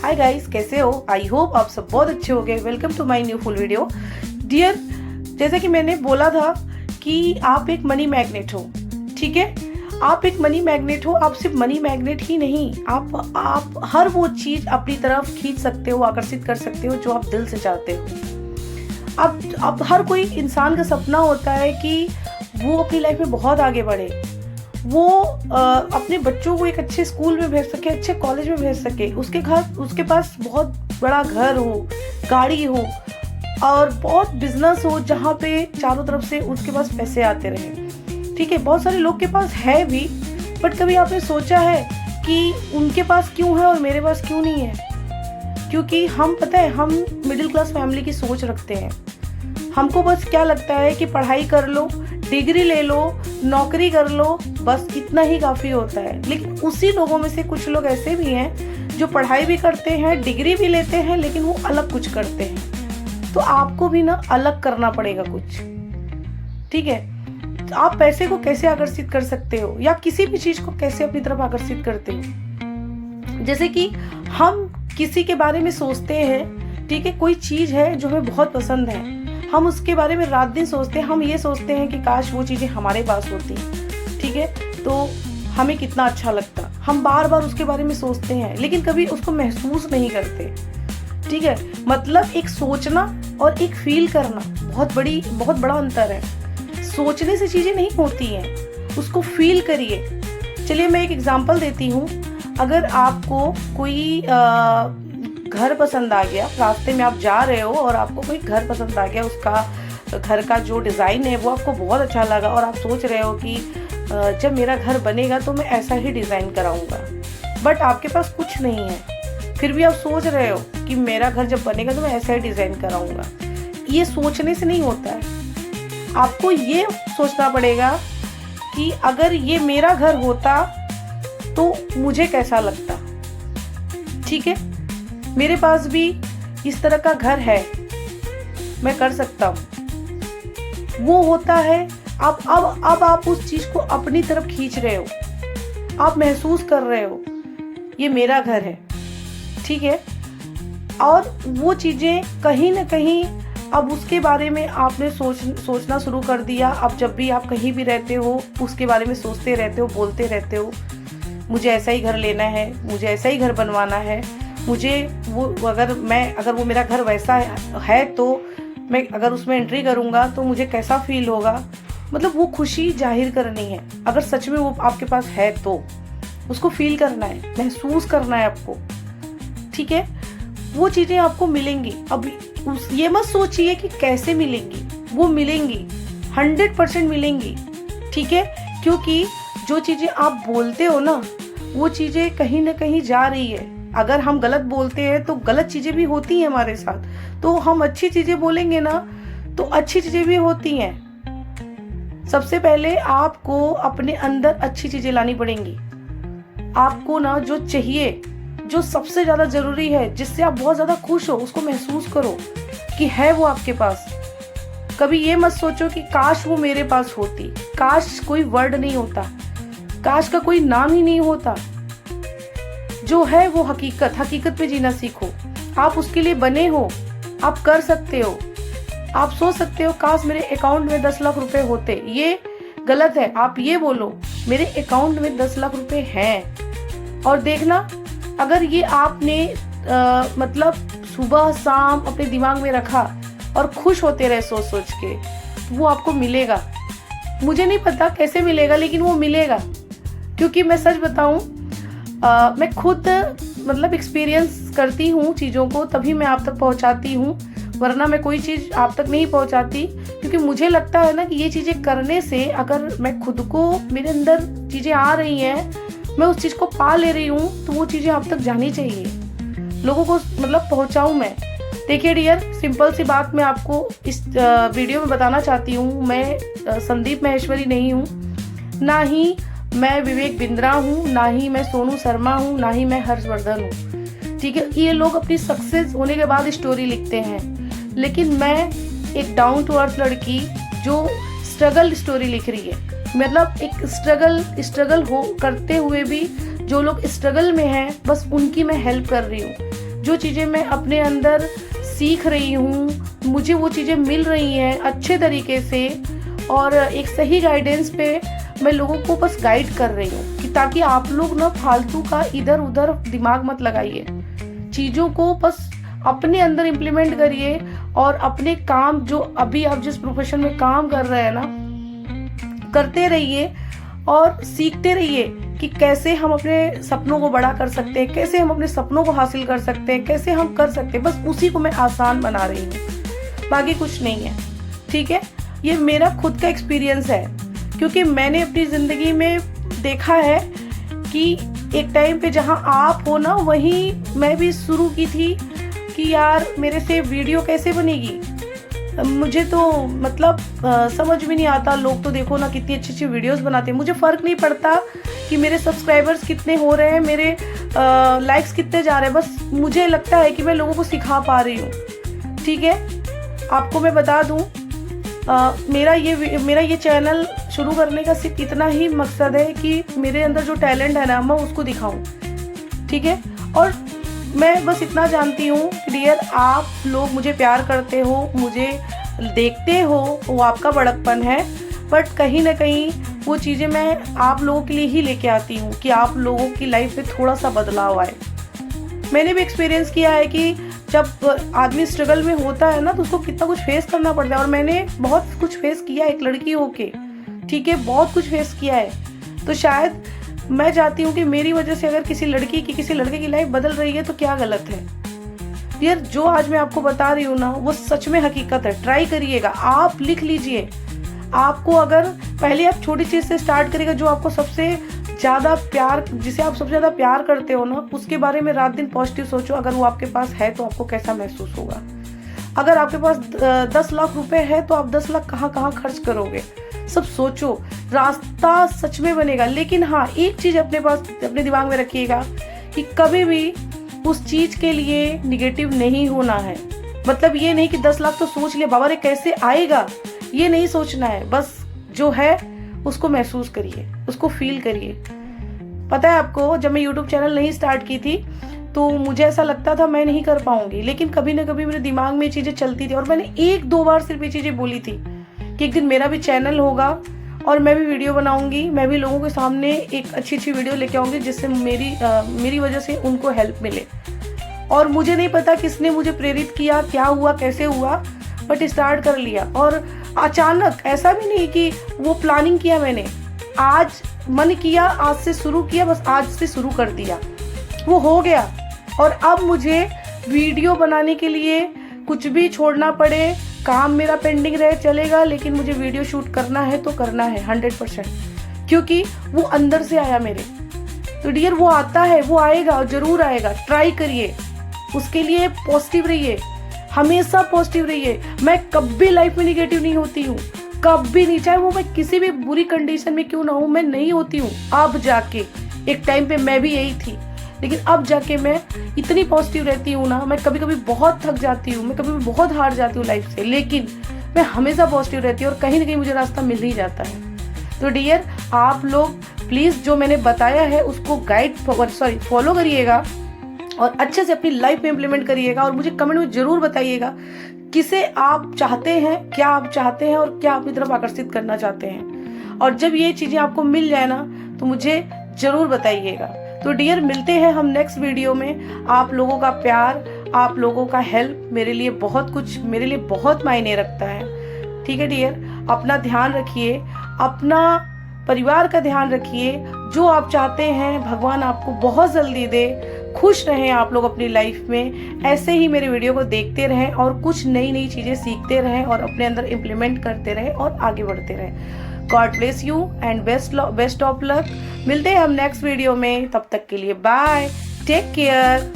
Hi guys, कैसे हो? I hope आप सब बहुत अच्छे होंगे। Welcome to my new full video. Dear, जैसा कि मैंने बोला था कि आप एक मनी मैग्नेट हो, ठीक है? आप एक मनी मैग्नेट हो। आप सिर्फ मनी मैग्नेट ही नहीं, आप हर वो चीज अपनी तरफ खींच सकते हो, आकर्षित कर सकते हो जो आप दिल से चाहते हो। अब हर कोई इंसान का सपना होता है कि वो अपनी लाइफ में बहुत आगे बढ़े, वो अपने बच्चों को एक अच्छे स्कूल में भेज सके, अच्छे कॉलेज में भेज सके, उसके पास बहुत बड़ा घर हो, गाड़ी हो और बहुत बिजनेस हो जहाँ पे चारों तरफ से उसके पास पैसे आते रहे। ठीक है, बहुत सारे लोग के पास है भी, बट कभी आपने सोचा है कि उनके पास क्यों है और मेरे पास क्यों नहीं है? क्योंकि हम, पता है, हम मिडिल क्लास फैमिली की सोच रखते हैं। हमको बस क्या लगता है कि पढ़ाई कर लो, डिग्री ले लो, नौकरी कर लो, बस इतना ही काफ़ी होता है। लेकिन उसी लोगों में से कुछ लोग ऐसे भी हैं जो पढ़ाई भी करते हैं, डिग्री भी लेते हैं, लेकिन वो अलग कुछ करते हैं। तो आपको भी ना अलग करना पड़ेगा कुछ, ठीक है? तो आप पैसे को कैसे आकर्षित कर सकते हो या किसी भी चीज़ को कैसे अपनी तरफ आकर्षित करते हो? जैसे कि हम किसी के बारे में सोचते हैं, ठीक है? कोई चीज़ है जो हमें बहुत पसंद है, हम उसके बारे में रात दिन सोचते हैं। हम ये सोचते हैं कि काश वो चीज़ें हमारे पास होती, ठीक है? तो हमें कितना अच्छा लगता। हम बार बार उसके बारे में सोचते हैं, लेकिन कभी उसको महसूस नहीं करते, ठीक है? मतलब एक सोचना और एक फील करना बहुत बड़ा अंतर है। सोचने से चीज़ें नहीं होती हैं, उसको फील करिए। चलिए मैं एक एग्जांपल देती हूँ। अगर आपको कोई घर पसंद आ गया, रास्ते में आप जा रहे हो और आपको कोई घर पसंद आ गया, उसका घर का जो डिज़ाइन है वो आपको बहुत अच्छा लगा और आप सोच रहे हो कि जब मेरा घर बनेगा तो मैं ऐसा ही डिज़ाइन कराऊंगा, बट आपके पास कुछ नहीं है, फिर भी आप सोच रहे हो कि मेरा घर जब बनेगा तो मैं ऐसा ही डिज़ाइन कराऊंगा। ये सोचने से नहीं होता है। आपको ये सोचना पड़ेगा कि अगर ये मेरा घर होता तो मुझे कैसा लगता, ठीक है? मेरे पास भी इस तरह का घर है, मैं कर सकता हूँ। वो होता है अब आप उस चीज को अपनी तरफ खींच रहे हो, आप महसूस कर रहे हो ये मेरा घर है, ठीक है? और वो चीजें कहीं ना कहीं अब उसके बारे में आपने सोचना शुरू कर दिया। अब जब भी आप कहीं भी रहते हो उसके बारे में सोचते रहते हो, बोलते रहते हो, मुझे ऐसा ही घर लेना है, मुझे ऐसा ही घर बनवाना है, मुझे वो अगर वो मेरा घर वैसा है तो मैं अगर उसमें एंट्री करूँगा तो मुझे कैसा फील होगा। मतलब वो खुशी जाहिर करनी है। अगर सच में वो आपके पास है तो उसको फील करना है, महसूस करना है आपको, ठीक है? वो चीज़ें आपको मिलेंगी। अब ये मत सोचिए कि कैसे मिलेंगी, वो मिलेंगी, 100% मिलेंगी, ठीक है? क्योंकि जो चीज़ें आप बोलते हो ना, वो चीज़ें कहीं ना कहीं जा रही है। अगर हम गलत बोलते हैं तो गलत चीज़ें भी होती हैं हमारे साथ, तो हम अच्छी चीज़ें बोलेंगे ना तो अच्छी चीज़ें भी होती हैं। सबसे पहले आपको अपने अंदर अच्छी चीज़ें लानी पड़ेंगी। आपको ना जो चाहिए, जो सबसे ज़्यादा ज़रूरी है, जिससे आप बहुत ज़्यादा खुश हो, उसको महसूस करो कि है वो आपके पास। कभी ये मत सोचो कि काश वो मेरे पास होती। काश कोई वर्ड नहीं होता, काश का कोई नाम ही नहीं होता। जो है वो हकीकत पे जीना सीखो। आप उसके लिए बने हो, आप कर सकते हो। आप सोच सकते हो काश मेरे अकाउंट में 10 लाख रुपए होते, ये गलत है। आप ये बोलो मेरे अकाउंट में 10 लाख रुपए हैं। और देखना, अगर ये आपने मतलब सुबह शाम अपने दिमाग में रखा और खुश होते रहे सोच सोच के, वो आपको मिलेगा। मुझे नहीं पता कैसे मिलेगा, लेकिन वो मिलेगा। क्योंकि मैं सच बताऊं, मैं खुद मतलब एक्सपीरियंस करती हूँ चीज़ों को, तभी मैं आप तक पहुँचाती हूँ, वरना मैं कोई चीज़ आप तक नहीं पहुँचाती। क्योंकि मुझे लगता है ना कि ये चीज़ें करने से, अगर मैं खुद को, मेरे अंदर चीज़ें आ रही हैं, मैं उस चीज़ को पा ले रही हूँ, तो वो चीज़ें आप तक जानी चाहिए, लोगों को मतलब पहुँचाऊँ मैं। देखिए डियर, सिंपल सी बात मैं आपको इस वीडियो में बताना चाहती हूँ। मैं संदीप माहेश्वरी नहीं हूँ, ना ही मैं विवेक बिंद्रा हूँ, ना ही मैं सोनू शर्मा हूँ, ना ही मैं हर्षवर्धन हूँ, ठीक है? ये लोग अपनी सक्सेस होने के बाद स्टोरी लिखते हैं, लेकिन मैं एक डाउन टू अर्थ लड़की जो स्ट्रगल स्टोरी लिख रही है। मतलब एक स्ट्रगल हो करते हुए भी जो लोग स्ट्रगल में हैं, बस उनकी मैं हेल्प कर रही हूँ। जो चीज़ें मैं अपने अंदर सीख रही हूँ, मुझे वो चीज़ें मिल रही हैं अच्छे तरीके से, और एक सही गाइडेंस पे मैं लोगों को बस गाइड कर रही हूँ कि ताकि आप लोग ना फालतू का इधर उधर दिमाग मत लगाइए, चीज़ों को बस अपने अंदर इम्प्लीमेंट करिए और अपने काम जो अभी आप जिस प्रोफेशन में काम कर रहे हैं ना, करते रहिए और सीखते रहिए कि कैसे हम अपने सपनों को बड़ा कर सकते हैं, कैसे हम अपने सपनों को हासिल कर सकते हैं, कैसे हम कर सकते हैं। बस उसी को मैं आसान बना रही हूँ, बाकी कुछ नहीं है। ठीक है, ये मेरा खुद का एक्सपीरियंस है, क्योंकि मैंने अपनी ज़िंदगी में देखा है कि एक टाइम पे जहाँ आप हो ना, वहीं मैं भी शुरू की थी कि यार मेरे से वीडियो कैसे बनेगी। मुझे तो मतलब समझ में नहीं आता, लोग तो देखो ना कितनी अच्छी अच्छी वीडियोस बनाते हैं। मुझे फ़र्क नहीं पड़ता कि मेरे सब्सक्राइबर्स कितने हो रहे हैं, मेरे लाइक्स कितने जा रहे हैं, बस मुझे लगता है कि मैं लोगों को सिखा पा रही हूँ। ठीक है, आपको मैं बता दूँ, मेरा ये चैनल शुरू करने का सिर्फ इतना ही मकसद है कि मेरे अंदर जो टैलेंट है ना, मैं उसको दिखाऊँ। ठीक है, और मैं बस इतना जानती हूँ डियर, आप लोग मुझे प्यार करते हो, मुझे देखते हो, वो आपका बड़कपन है, बट कहीं ना कहीं वो चीज़ें मैं आप लोगों के लिए ही लेके आती हूँ कि आप लोगों की लाइफ में थोड़ा सा बदलाव आए। मैंने भी एक्सपीरियंस किया है कि जब आदमी स्ट्रगल में होता है ना, तो उसको कितना कुछ फेस करना पड़ता है, और मैंने बहुत कुछ फेस किया एक लड़की होके। ठीक है, बहुत कुछ फेस किया है। तो शायद मैं चाहती हूँ कि मेरी वजह से अगर किसी लड़की की, किसी लड़के की लाइफ बदल रही है तो क्या गलत है यार। जो आज मैं आपको बता रही हूँ ना, वो सच में हकीकत है। ट्राई करिएगा, आप लिख लीजिए। आपको अगर पहले आप छोटी चीज़ से स्टार्ट करिएगा, जो आपको सबसे ज़्यादा प्यार, जिसे आप सबसे ज़्यादा प्यार करते हो ना, उसके बारे में रात दिन पॉजिटिव सोचो। अगर वो आपके पास है तो आपको कैसा महसूस होगा। अगर आपके पास 10 लाख रुपए है तो आप 10 लाख कहाँ कहाँ खर्च करोगे, सब सोचो। रास्ता सच में बनेगा। लेकिन हाँ, एक चीज़ अपने दिमाग में रखिएगा कि कभी भी उस चीज़ के लिए निगेटिव नहीं होना है। मतलब ये नहीं कि 10 लाख तो सोच लिया, बाबा रे कैसे आएगा, ये नहीं सोचना है। बस जो है उसको महसूस करिए, उसको फील करिए। पता है आपको, जब मैं YouTube चैनल नहीं स्टार्ट की थी तो मुझे ऐसा लगता था मैं नहीं कर पाऊंगी, लेकिन कभी ना कभी मेरे दिमाग में ये चीज़ें चलती थी, और मैंने 1-2 बार सिर्फ ये चीज़ें बोली थी कि एक दिन मेरा भी चैनल होगा और मैं भी वीडियो बनाऊंगी, मैं भी लोगों के सामने एक अच्छी अच्छी वीडियो लेके आऊंगी, जिससे मेरी वजह से उनको हेल्प मिले। और मुझे नहीं पता किसने मुझे प्रेरित किया, क्या हुआ, कैसे हुआ, बट स्टार्ट कर लिया। और अचानक, ऐसा भी नहीं कि वो प्लानिंग किया मैंने, आज मन किया, आज से शुरू किया, बस आज से शुरू कर दिया, वो हो गया। और अब मुझे वीडियो बनाने के लिए कुछ भी छोड़ना पड़े, काम मेरा पेंडिंग रहे चलेगा, लेकिन मुझे वीडियो शूट करना है तो करना है 100%, क्योंकि वो अंदर से आया मेरे। तो डियर, वो आता है, वो आएगा और जरूर आएगा। ट्राई करिए, उसके लिए पॉजिटिव रहिए, हमेशा पॉजिटिव रहिए। मैं कभी लाइफ में निगेटिव नहीं होती हूँ, कभी नहीं, चाहे वो मैं किसी भी बुरी कंडीशन में क्यों ना हूँ, मैं नहीं होती हूँ। अब जाके, एक टाइम पे मैं भी यही थी, लेकिन अब जाके मैं इतनी पॉजिटिव रहती हूँ ना। मैं कभी कभी बहुत थक जाती हूँ, मैं कभी बहुत हार जाती हूँ लाइफ से, लेकिन मैं हमेशा पॉजिटिव रहती हूँ और कहीं ना कहीं मुझे रास्ता मिल ही जाता है। तो डियर, आप लोग प्लीज़ जो मैंने बताया है उसको फॉलो करिएगा और अच्छे से अपनी लाइफ में इम्प्लीमेंट करिएगा, और मुझे कमेंट में ज़रूर बताइएगा किसे आप चाहते हैं, क्या आप चाहते हैं और क्या अपनी तरफ आकर्षित करना चाहते हैं। और जब ये चीज़ें आपको मिल जाए ना, तो मुझे ज़रूर बताइएगा। तो डियर, मिलते हैं हम नेक्स्ट वीडियो में। आप लोगों का प्यार, आप लोगों का हेल्प मेरे लिए बहुत मायने रखता है। ठीक है डियर, अपना ध्यान रखिए, अपना परिवार का ध्यान रखिए। जो आप चाहते हैं भगवान आपको बहुत जल्दी दे। खुश रहें आप लोग अपनी लाइफ में, ऐसे ही मेरे वीडियो को देखते रहें और कुछ नई नई चीज़ें सीखते रहें और अपने अंदर इम्प्लीमेंट करते रहें और आगे बढ़ते रहें। God bless you and best of luck. मिलते हैं हम नेक्स्ट वीडियो में, तब तक के लिए बाय, टेक केयर।